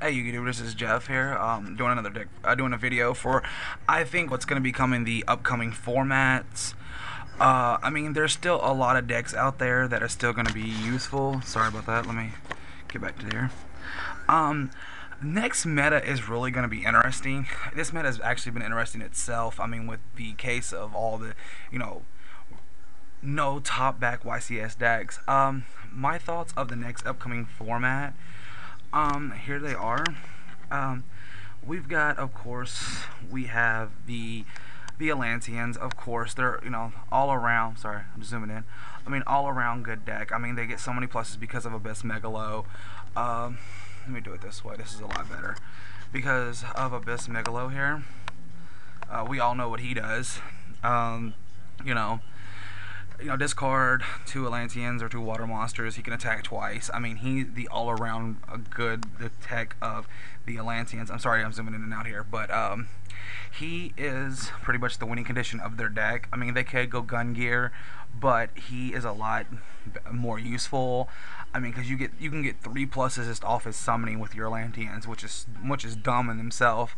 Hey, YouTube, this is Jeff here, doing another deck, doing a video for, I think, what's going to be coming the upcoming formats. I mean, there's still a lot of decks out there that are still going to be useful. Sorry about that. Let me get back to there. Um, Next meta is really going to be interesting. This meta has actually been interesting itself. I mean, with the case of all the, you know, no top back YCS decks. My thoughts of the next upcoming format. Here they are. Um, we've got, of course, we have the Atlanteans. Of course, they're all around. Sorry, I'm zooming in. I mean, all around good deck. I mean, they get so many pluses because of Abyss Megalo. Let me do it this way. This is a lot better because of Abyss Megalo here. We all know what he does. You know, discard two Atlanteans or two water monsters. He can attack twice. I mean, he's the all-around good the tech of the Atlanteans. I'm sorry, I'm zooming in and out here, but he is pretty much the winning condition of their deck. I mean, they could go gun gear, but he is a lot more useful. I mean, because you can get 3+ just off his summoning with your Atlanteans, which is dumb in themselves.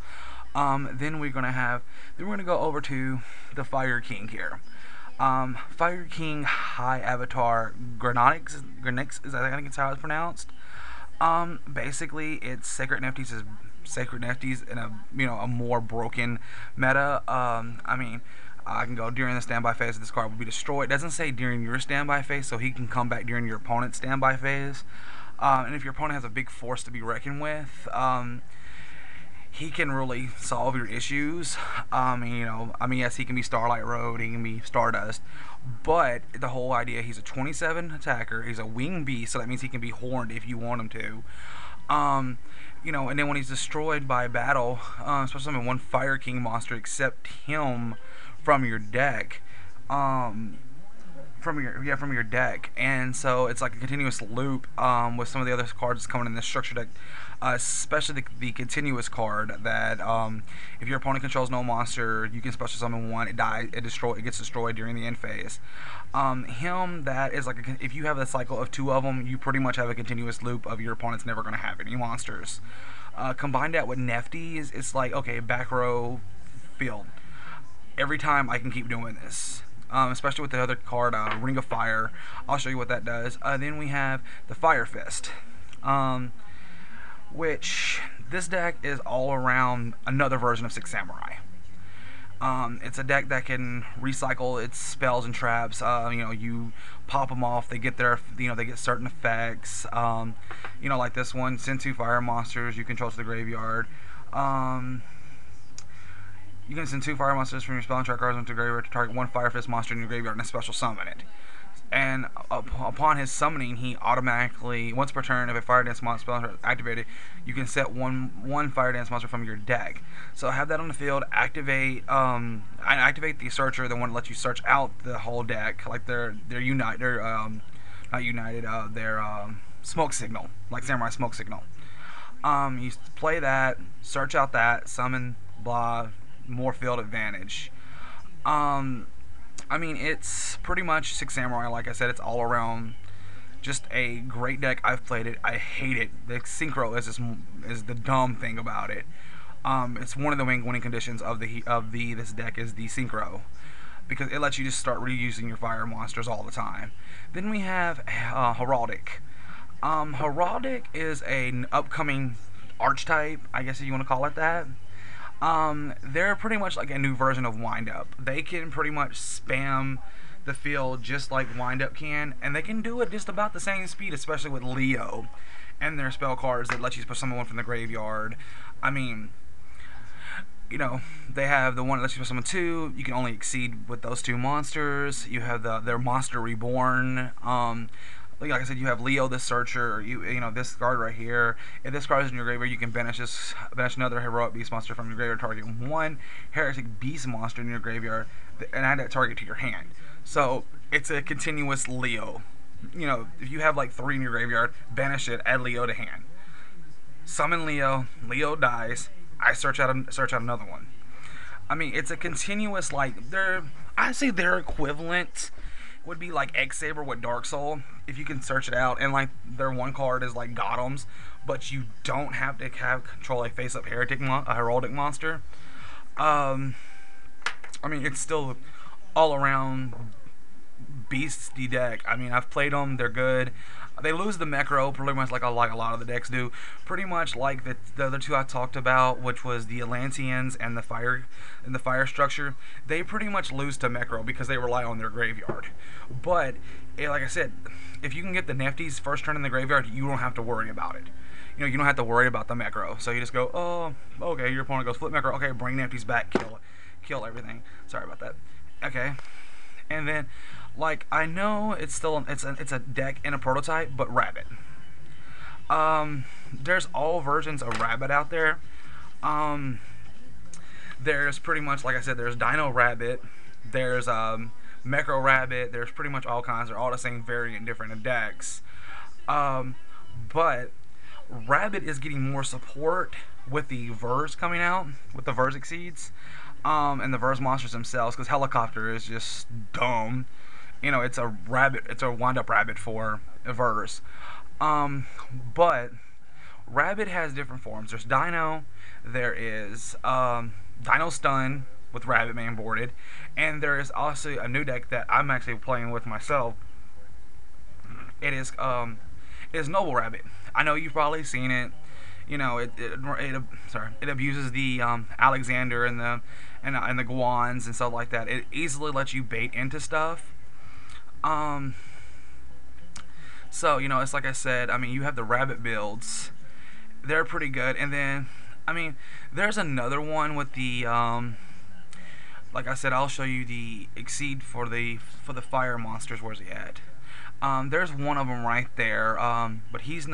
Then we're gonna go over to the Fire King here. Fire King High Avatar Granix, is that I think it's how it's pronounced. Basically, it's Sacred Nefties in a more broken meta. I mean, I can go during the standby phase. This card will be destroyed. It doesn't say during your standby phase, so he can come back during your opponent's standby phase. And if your opponent has a big force to be reckoned with, he can really solve your issues. I mean, yes, he can be Starlight Road, he can be Stardust, but the whole idea, he's a 27 attacker, he's a wing beast, so that means he can be horned if you want him to. And then when he's destroyed by battle, especially when one Fire King monster, accept him from your deck. From your deck, and so it's like a continuous loop with some of the other cards coming in this structure deck, especially the continuous card that if your opponent controls no monster, you can special summon one, it gets destroyed during the end phase. That is like if you have a cycle of 2 of them, you pretty much have a continuous loop of your opponent's never going to have any monsters. Combine that with Nefties, it's like, okay, back row field. Every time I can keep doing this. Especially with the other card, Ring of Fire. I'll show you what that does. Then we have the Fire Fist, which this deck is all around another version of Six Samurai. It's a deck that can recycle its spells and traps. You pop them off, they get they get certain effects. Like this one, send 2 fire monsters you control to the graveyard. You can send 2 fire monsters from your spell and track cards into the graveyard to target 1 Fire Fist monster in your graveyard and special summon it. And upon his summoning, he automatically, once per turn, if a Fire Dance monster spell is activated, you can set one Fire Dance monster from your deck. So have that on the field. Activate the Searcher, the one that lets you search out the whole deck, like their Smoke Signal, like Samurai Smoke Signal. You play that, search out that, summon, blah. More field advantage. I mean, it's pretty much Six Samurai. Like I said, it's all around just a great deck. I've played it. I hate it. The synchro is the dumb thing about it. It's one of the main winning conditions of this deck is the synchro, because it lets you just start reusing your fire monsters all the time. Then we have Heraldic. Heraldic is an upcoming archetype, I guess if you want to call it that. They're pretty much like a new version of Wind Up. They can pretty much spam the field just like Wind Up can, and they can do it just about the same speed, especially with Leo and their spell cards that let you push someone from the graveyard. I mean, they have the one that lets you push someone 2. You can only exceed with those 2 monsters. You have their Monster Reborn. Like I said, you have Leo the Searcher, or this card right here. If this card is in your graveyard, you can banish another Heroic Beast monster from your graveyard, target 1 Heretic Beast monster in your graveyard, and add that target to your hand. So it's a continuous Leo. If you have like 3 in your graveyard, banish it, add Leo to hand. Summon Leo, Leo dies, I search out another one. I mean, it's a continuous, like, I say their equivalent would be like X-Saber with Dark Soul, if you can search it out, and like their one card is like Gothams, but you don't have to have control a face-up a heraldic monster. Um, I mean, it's still all around beasty deck. I mean, I've played them; they're good. They lose the Mecro pretty much like a lot of the decks do. Pretty much like the other two I talked about, which was the Atlanteans and the fire structure. They pretty much lose to Mecro because they rely on their graveyard. But like I said, if you can get the Nefties first turn in the graveyard, you don't have to worry about it. You know, you don't have to worry about the Mecro. So you just go, oh, okay. Your opponent goes flip Mecro. Okay, bring Nefties back, kill everything. Sorry about that. Okay, and then like I know it's still it's a deck and a prototype, but Rabbit. There's all versions of Rabbit out there. There's pretty much like I said, there's Dino Rabbit, there's Mecro Rabbit, there's pretty much all kinds. They're all the same variant, different decks. But Rabbit is getting more support with the Verse coming out, with the Verse Exceeds, and the Verse monsters themselves, because Helicopter is just dumb. You know, it's a rabbit, it's a wind-up rabbit for a Verse. But Rabbit has different forms. There's Dino, there is Dino Stun with Rabbit main boarded, and there is also a new deck that I'm actually playing with myself. It is Noble Rabbit. I know you've probably seen it. You know, it abuses the Alexander and the Guans and stuff like that. It easily lets you bait into stuff. So you know, it's like I said. I mean, you have the Rabbit builds. They're pretty good, and then I mean, there's another one with the like I said, I'll show you the Exceed for the fire monsters. Where's he at? There's one of them right there, but he's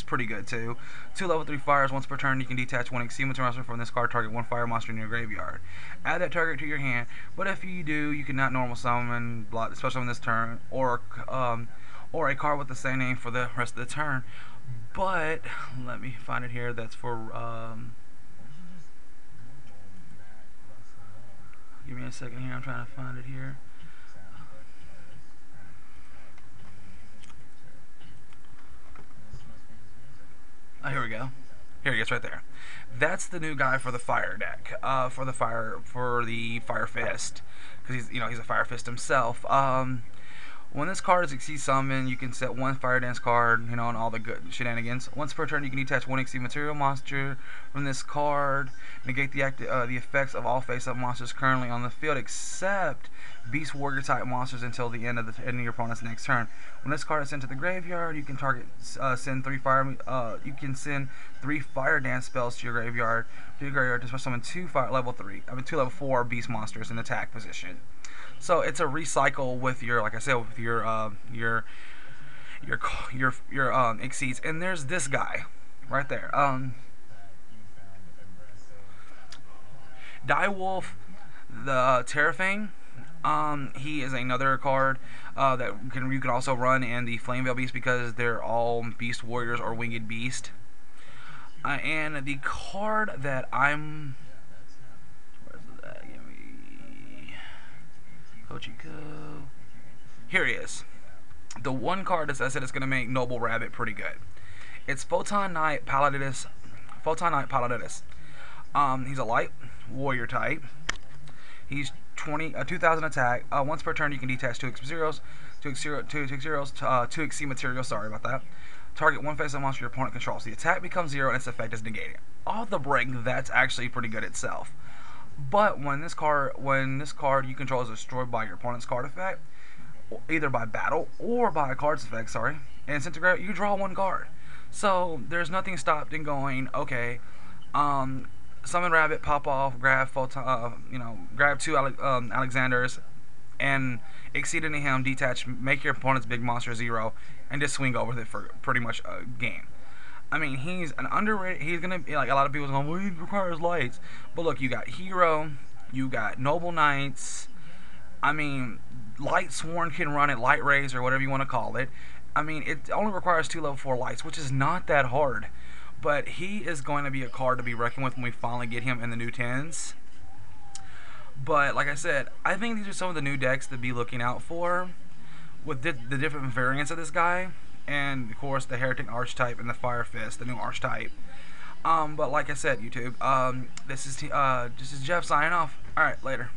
pretty good too. 2 level 3 fires. Once per turn, you can detach 1 Exceed material monster from this card, target 1 fire monster in your graveyard. Add that target to your hand, but if you do, you cannot normal summon, especially on this turn, or a card with the same name for the rest of the turn. But let me find it here. That's for give me a second here. I'm trying to find it here. Oh, here we go. Here he is, right there. That's the new guy for the fire deck. For the fire fist, because he's a fire fist himself. When this card is Exceed Summon, you can set 1 Fire Dance card, and all the good shenanigans. Once per turn, you can detach 1 Exceed material monster from this card. Negate the effects of all face-up monsters currently on the field, except Beast Warrior type monsters until the end of your opponent's next turn. When this card is sent to the graveyard, you can send 3 Fire Dance spells to your graveyard. To summon 2 level 4 Beast monsters in attack position. So it's a recycle with your, like I said, with your Exceeds. And there's this guy right there. Direwolf, the Terrafang. He is another card that you can also run in the Flameveil Beast, because they're all Beast Warriors or Winged Beast. And the card that I'm... Kochiko. Here he is. The one card that I said is going to make Noble Rabbit pretty good. It's Photon Knight Palladius. He's a light warrior type. He's 2000 attack. Once per turn, you can detach 2 Exceed material. Sorry about that. Target 1 face-up monster your opponent controls. The attack becomes 0 and its effect is negated. Off the break, that's actually pretty good itself. But when this card you control is destroyed by your opponent's card effect, either by battle or by a card's effect, and disintegrate, you draw 1 card. So there's nothing stopped in going, okay, summon Rabbit, pop off, grab grab 2 Alexanders, and Exceed into him, detach, make your opponent's big monster 0, and just swing over with it for pretty much a game. I mean, he's an underrated. He's gonna be like a lot of people going, well, he requires lights. But look, you got Hero, you got Noble Knights. I mean, Light Sworn can run it, Light Rays or whatever you want to call it. I mean, it only requires 2 level 4 lights, which is not that hard. But he is going to be a card to be reckoned with when we finally get him in the new 10s. But like I said, I think these are some of the new decks to be looking out for with the different variants of this guy. and of course the Heretic Archetype and the Fire Fist, the new Archetype. But like I said, YouTube, this is Jeff signing off. All right, later.